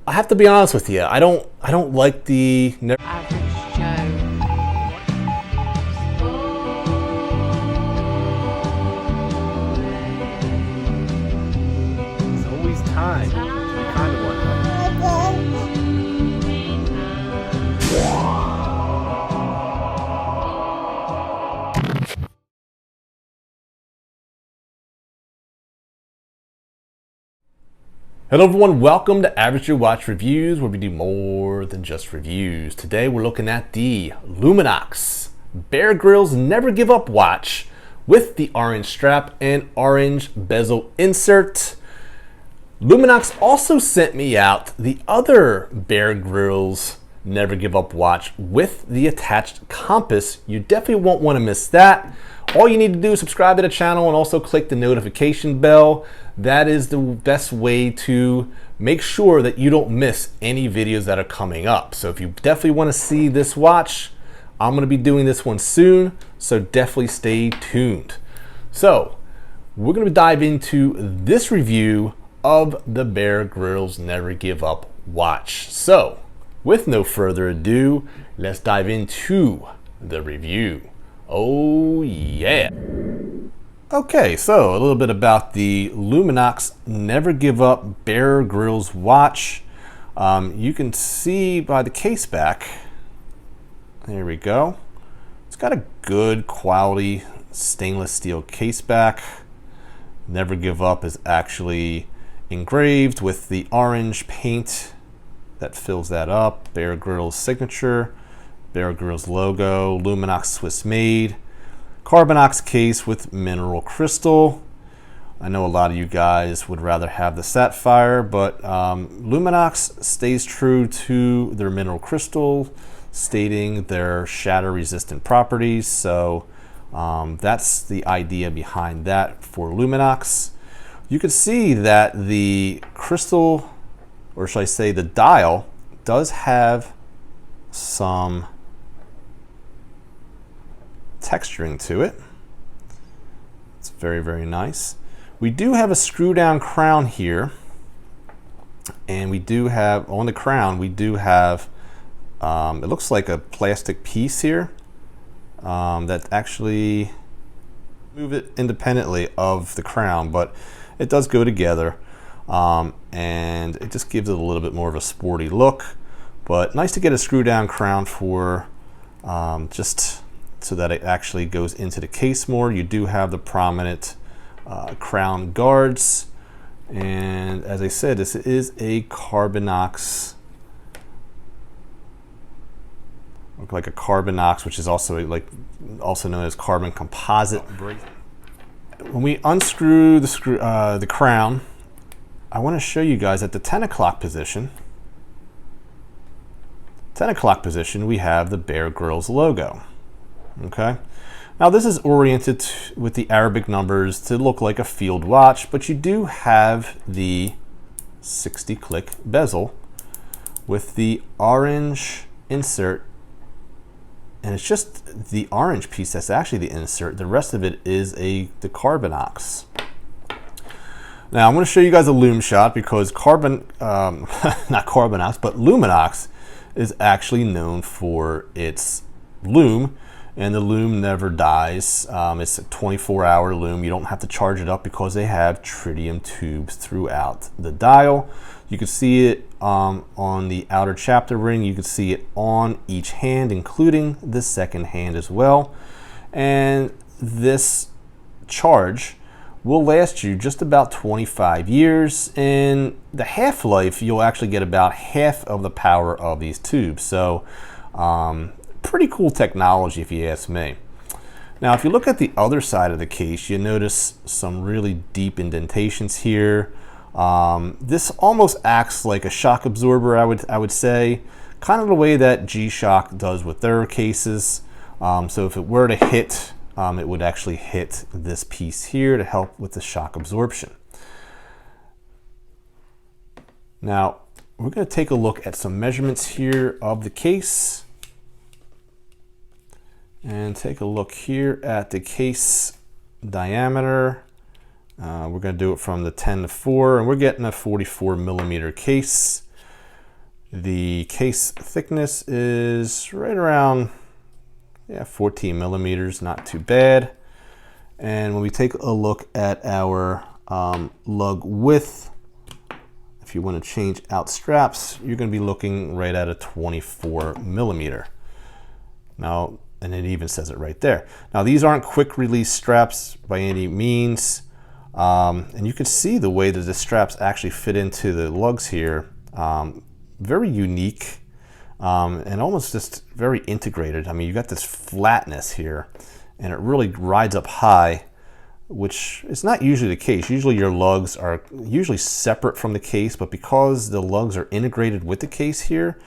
I have to be honest with you. I don't like the Average Joe. It's always time to be kind to one another. Hello everyone, welcome to Average Joe Watch Reviews, where we do more than just reviews. Today we're looking at the Luminox Bear Grylls Never Give Up watch with the orange strap and orange bezel insert. Luminox also sent me out the other Bear Grylls Never Give Up watch with the attached compass. You definitely won't want to miss that. All you need to do is subscribe to the channel and also click the notification bell. That is the best way to make sure that you don't miss any videos that are coming up. So if you definitely want to see this watch, I'm going to be doing this one soon, so definitely stay tuned. So we're going to dive into this review of the Bear Grylls Never Give Up watch. So with no further ado, let's dive into the review. Oh yeah. Okay, so a little bit about the Luminox Never Give Up Bear Grylls watch. You can see by the case back, there we go. It's got a good quality stainless steel case back. Never Give Up is actually engraved with the orange paint that fills that up. Bear Grylls signature, Bear Grylls logo, Luminox Swiss made. Carbonox case with mineral crystal. I know a lot of you guys would rather have the sapphire, but Luminox stays true to their mineral crystal, stating their shatter resistant properties. So that's the idea behind that for Luminox. You can see that the crystal, or should I say the dial, does have some texturing to it. It's very, very nice. We do have a screw down crown here, and we do have on the crown, we do have it looks like a plastic piece here that actually move it independently of the crown, but it does go together, and it just gives it a little bit more of a sporty look. But nice to get a screw down crown for just so that it actually goes into the case more. You do have the prominent crown guards, and as I said, this is a Carbonox, look like a Carbonox, which is also known as carbon composite. When we unscrew the crown, I want to show you guys at the 10 o'clock position. 10 o'clock position, we have the Bear Grylls logo. Okay, now this is oriented with the Arabic numbers to look like a field watch, but you do have the 60-click bezel with the orange insert, and it's just the orange piece that's actually the insert. The rest of it is the Carbonox. Now I'm going to show you guys a loom shot, because not Carbonox, but Luminox is actually known for its loom. And the loom never dies. It's a 24-hour loom. You don't have to charge it up because they have tritium tubes throughout the dial. You can see it on the outer chapter ring. You can see it on each hand, including the second hand as well. And this charge will last you just about 25 years. And the half-life, you'll actually get about half of the power of these tubes. So pretty cool technology if you ask me. Now if you look at the other side of the case, you notice some really deep indentations here. This almost acts like a shock absorber, I would say, kind of the way that G-Shock does with their cases. So if it were to hit, it would actually hit this piece here to help with the shock absorption. Now we're going to take a look at some measurements here of the case. And take a look here at the case diameter. We're going to do it from the 10 to 4, and we're getting a 44 millimeter case. The case thickness is right around 14 millimeters, not too bad. And when we take a look at our lug width, if you want to change out straps, you're going to be looking right at a 24 millimeter. Now, and it even says it right there. Now, these aren't quick release straps by any means. And you can see the way that the straps actually fit into the lugs here. Very unique and almost just very integrated. I mean, you got this flatness here and it really rides up high, which is not usually the case. Usually your lugs are usually separate from the case, but because the lugs are integrated with the case here,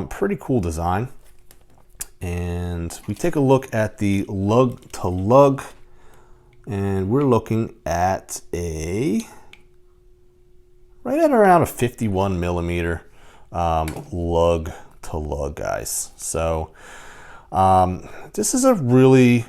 pretty cool design. And we take a look at the lug to lug, and we're looking at right at around a 51 millimeter lug to lug, guys. So this is a really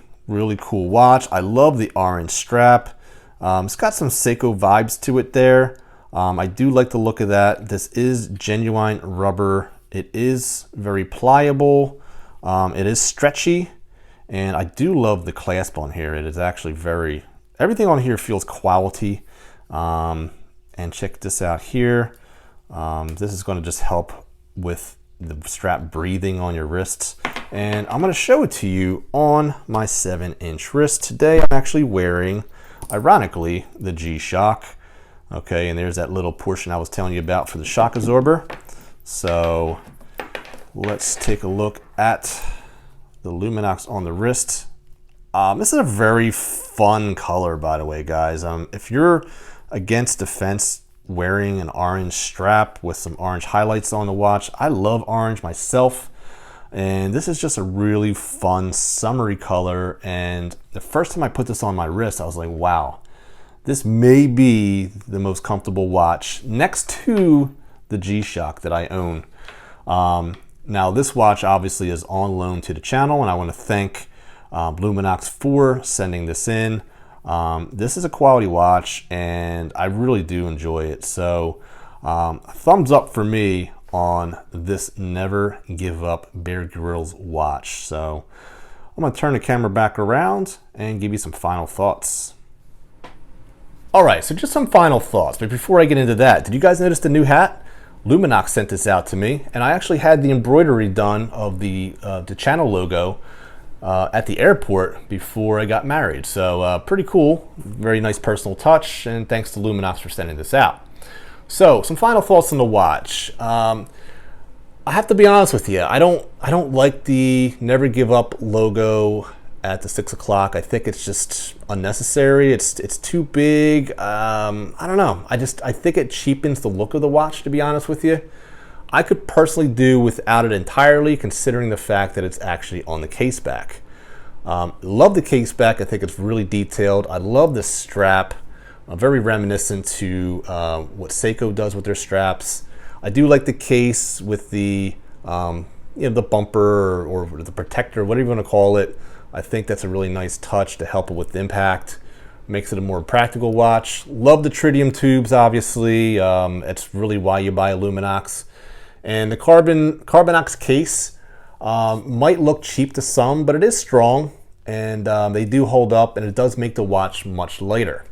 cool watch. I love the orange strap. It's got some Seiko vibes to it there. I do like the look of that. This is genuine rubber. It is very pliable. It is stretchy, and I do love the clasp on here. It is actually everything on here feels quality. And check this out here. This is going to just help with the strap breathing on your wrists. And I'm going to show it to you on my 7-inch wrist. Today I'm actually wearing, ironically, the G-Shock. Okay, and there's that little portion I was telling you about for the shock absorber. So let's take a look at the Luminox on the wrist. This is a very fun color, by the way, guys. If you're against defense wearing an orange strap with some orange highlights on the watch, I love orange myself. And this is just a really fun summery color. And the first time I put this on my wrist, I was like, wow, this may be the most comfortable watch next to the G-Shock that I own. Now this watch obviously is on loan to the channel, and I want to thank Luminox for sending this in. This is a quality watch and I really do enjoy it. So thumbs up for me on this Never Give Up Bear Grylls watch. So I'm going to turn the camera back around and give you some final thoughts. All right, so just some final thoughts. But before I get into that, did you guys notice the new hat? Luminox sent this out to me, and I actually had the embroidery done of the channel logo at the airport before I got married. So pretty cool, very nice personal touch, and thanks to Luminox for sending this out. So some final thoughts on the watch. I have to be honest with you, I don't like the Never Give Up logo at the 6 o'clock. I think it's just unnecessary. It's too big. I don't know. I think it cheapens the look of the watch, to be honest with you. I could personally do without it entirely, considering the fact that it's actually on the case back. Love the case back. I think it's really detailed. I love the strap. Very reminiscent to what Seiko does with their straps. I do like the case with the the bumper or the protector, whatever you want to call it. I think that's a really nice touch to help it with impact. Makes it a more practical watch. Love the tritium tubes, obviously. It's really why you buy a Luminox. And the Carbonox case might look cheap to some, but it is strong, and they do hold up, and it does make the watch much lighter.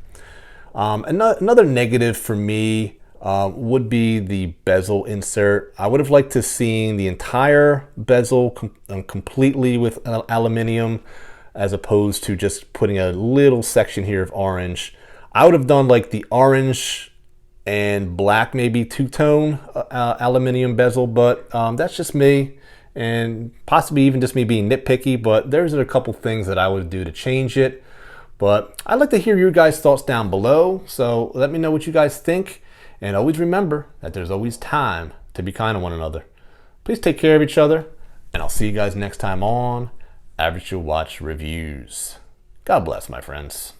Another negative for me would be the bezel insert. I would have liked to see the entire bezel completely with aluminum, as opposed to just putting a little section here of orange. I would have done like the orange and black, maybe two-tone aluminum bezel, but that's just me, and possibly even just me being nitpicky, but there's a couple things that I would do to change it. But I'd like to hear your guys' thoughts down below, so let me know what you guys think. And always remember that there's always time to be kind to one another. Please take care of each other, and I'll see you guys next time on AvgJoeWatchReviews. God bless, my friends.